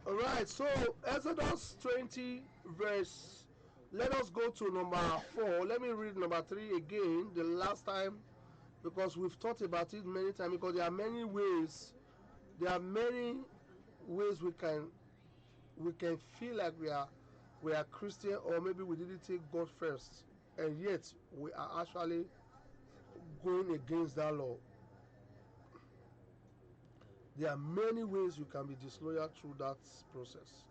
All right, so Exodus 20 verse, let us go to number 4. Let me read number 3 again, the last time, because we've talked about it many times, because there are many ways we can feel like we are Christian, or maybe we didn't take God first, and yet we are actually going against that law. There are many ways you can be disloyal through that process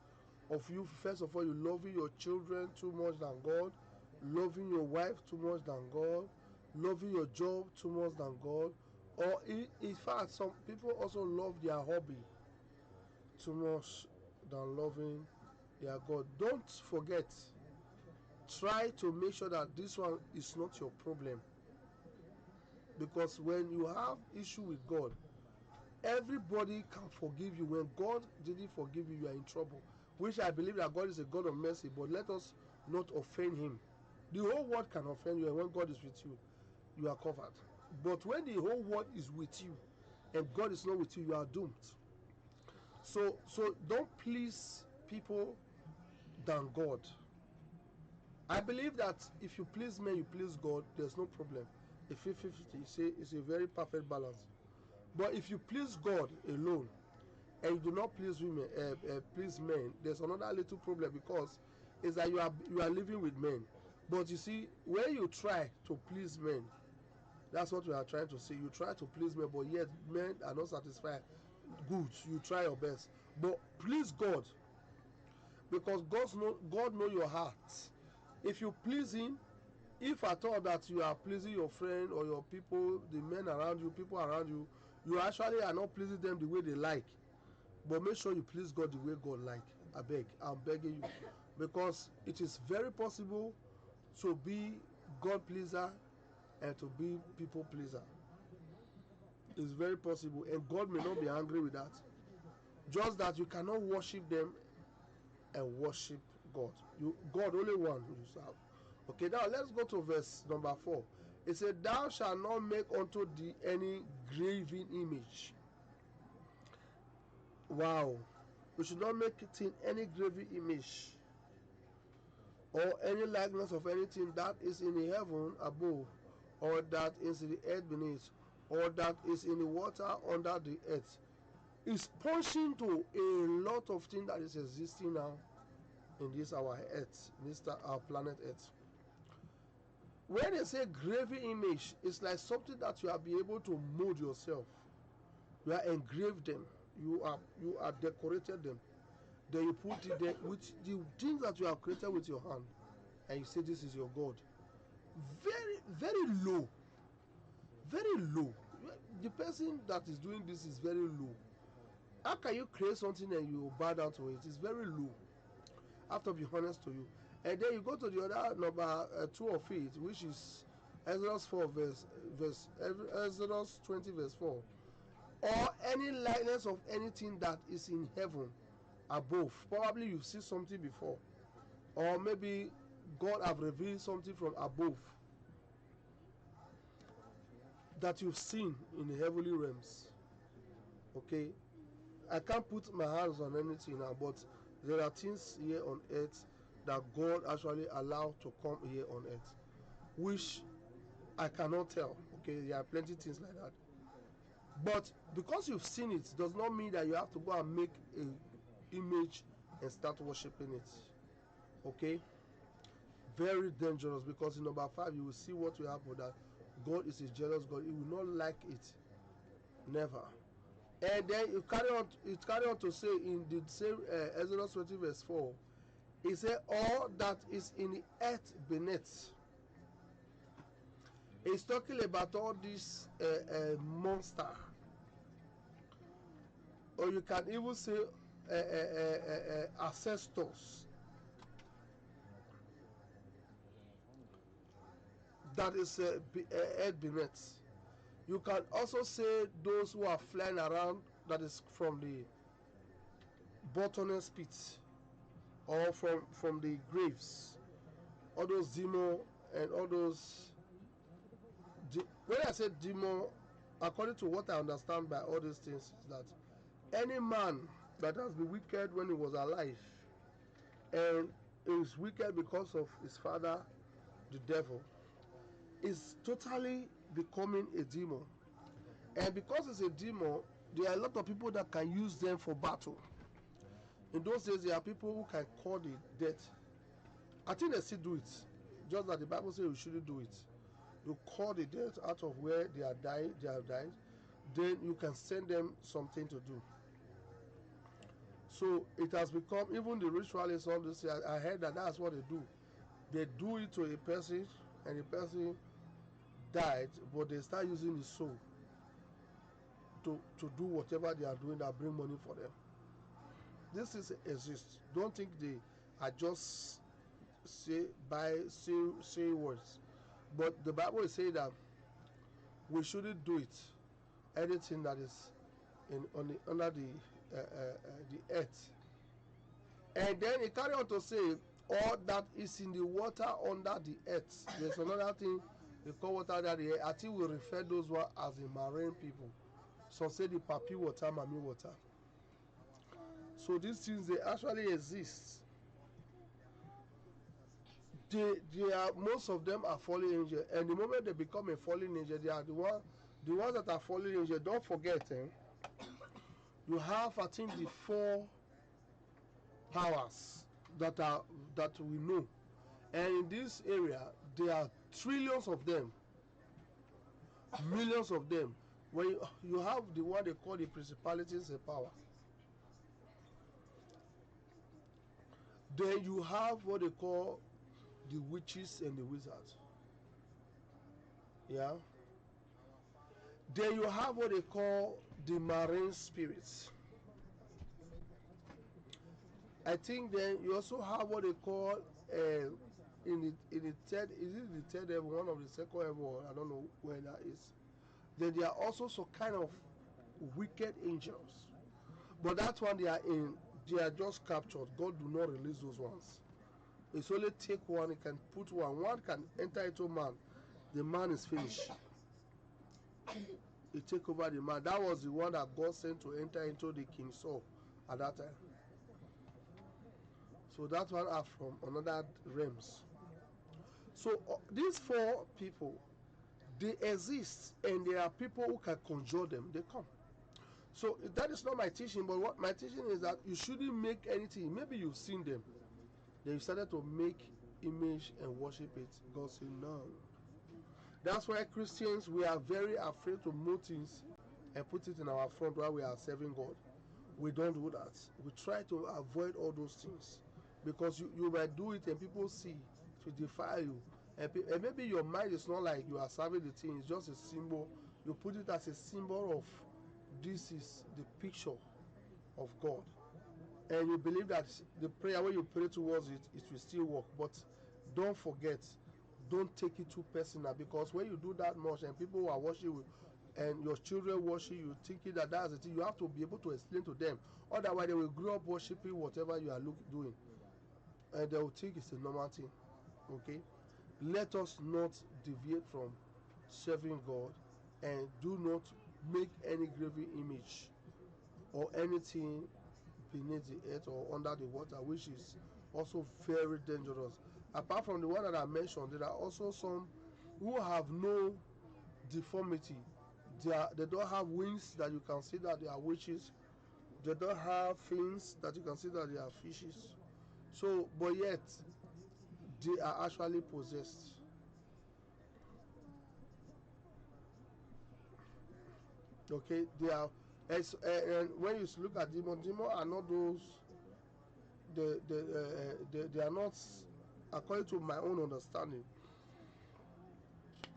of you, first of all, you loving your children too much than God, loving your wife too much than God, loving your job too much than God, or in fact some people also love their hobby too much than loving their God. Don't forget, try to make sure that this one is not your problem, because when you have issue with God, everybody can forgive you. When God didn't forgive you, you are in trouble, which I believe that God is a God of mercy, but let us not offend him. The whole world can offend you, and when God is with you, you are covered. But when the whole world is with you and God is not with you, you are doomed. So don't please people than God. I believe that if you please men, you please God, there's no problem. A 50-50, say, it's a very perfect balance. But if you please God alone and you do not please women, please men, there's another little problem, because is that you are living with men. But you see, when you try to please men, that's what we are trying to say. You try to please men, but yet men are not satisfied. Good, you try your best, but please God, because God know your heart. If you please him, if at all that you are pleasing your friend or your people, the men around you, people around you, you actually are not pleasing them the way they like. But make sure you please God the way God like. I'm begging you, because it is very possible to be God pleaser and to be people pleaser. It's very possible, and God may not be angry with that. Just that you cannot worship them and worship God. God only one you serve. Okay, now let's go to verse number 4. It said, "Thou shalt not make unto thee any graven image." Wow, we should not make it in any graven image, or any likeness of anything that is in the heaven above, or that is in the earth beneath, or that is in the water under the earth. It's pointing to a lot of things that is existing now in this our earth, this our planet earth. When they say graven image, it's like something that you are be able to mold yourself. You are engraved them, you are decorated them, then you put it there with the things that you have created with your hand, and you say this is your God. Very, very low, very low. The person that is doing this is very low. How can you create something and you bow down to it? It's very low. I have to be honest to you. And then you go to the other number 2 of it, which is Exodus 4 Exodus 20 verse 4. Or any likeness of anything that is in heaven above. Probably you've seen something before, or maybe God have revealed something from above that you've seen in the heavenly realms. Okay, I can't put my hands on anything now, but there are things here on earth that God actually allowed to come here on earth, which I cannot tell. Okay, there are plenty things like that. But because you've seen it does not mean that you have to go and make a image and start worshiping it. Okay, very dangerous, because in number 5 you will see what will happen, that God is a jealous God. He will not like it, never. And then it carry on to say in the same Exodus 20 verse 4, he said, all that is in the earth beneath. He's talking about all these monster, or you can even say ancestors that is earth beneath. You can also say those who are flying around, that is from the bottomless pit, or from the graves, all those demon and all those. When I say demon, according to what I understand by all these things, is that any man that has been wicked when he was alive, and is wicked because of his father, the devil, is totally becoming a demon. And because it's a demon, there are a lot of people that can use them for battle. In those days, there are people who can call the dead. I think they still do it, just that the Bible says we shouldn't do it. You call the dead out of where they are died, then you can send them something to do. So it has become, even the ritualists all this. I heard that that's what they do. They do it to a person, and the person died, but they start using the soul to do whatever they are doing that bring money for them. This is exists. Don't think they are just say words. But the Bible is saying that we shouldn't do it. Anything that is under the earth. And then he carry on to say, all that is in the water under the earth. There's another thing they call water under the earth. I think we refer those one as the marine people. Some say the papi water, mami water. So these things, they actually exist. They are, most of them are fallen angels, and the moment they become a fallen angel, they are the ones that are fallen angels. Don't forget, you have, I think, the 4 powers that we know, and in this area there are trillions of them, millions of them. When you have the one they call the principalities and power, then you have what they call the witches and the wizards. Yeah. Then you have what they call the marine spirits. I think then you also have what they call in the third, is it the third heaven, one of the second heaven, I don't know where that is. Then there are also some kind of wicked angels, but that one they are just captured. God do not release those ones. It's only take one, he can put one can enter into man, the man is finished. He take over the man. That was the one that God sent to enter into the King Saul at that time. So that one are from another realms. So these 4 people, they exist, and there are people who can conjure them. They come. So that is not my teaching, but what my teaching is that you shouldn't make anything. Maybe you've seen them, then you started to make image and worship it. God said no. That's why Christians, we are very afraid to move things and put it in our front while we are serving God. We don't do that. We try to avoid all those things, because you might do it and people see to defile you, and maybe your mind is not like you are serving the thing. It's just a symbol. You put it as a symbol of this is the picture of God, and you believe that the prayer, when you pray towards it, it will still work. But don't forget, don't take it too personal, because when you do that much and people are watching you and your children worship you, thinking that that's the thing, you have to be able to explain to them. Otherwise, they will grow up worshiping whatever you are doing, and they will think it's a normal thing. Okay, let us not deviate from serving God, and do not make any graven image or anything beneath the earth or under the water, which is also very dangerous. Apart from the one that I mentioned, there are also some who have no deformity. They don't have wings that you can see that they are witches. They don't have fins that you can see that they are fishes. So, but yet they are actually possessed. Okay, they are. And when you look at demons are not those. They are not, according to my own understanding.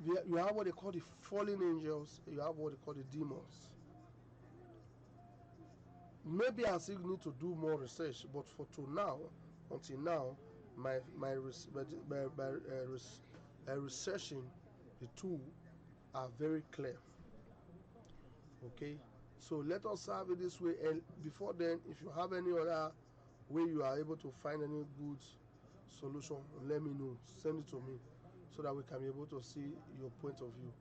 You have what they call the fallen angels. You have what they call the demons. Maybe I still need to do more research, but until now, my researching the two are very clear. Okay, so let us have it this way. And before then, if you have any other way you are able to find any good solution, let me know. Send it to me so that we can be able to see your point of view.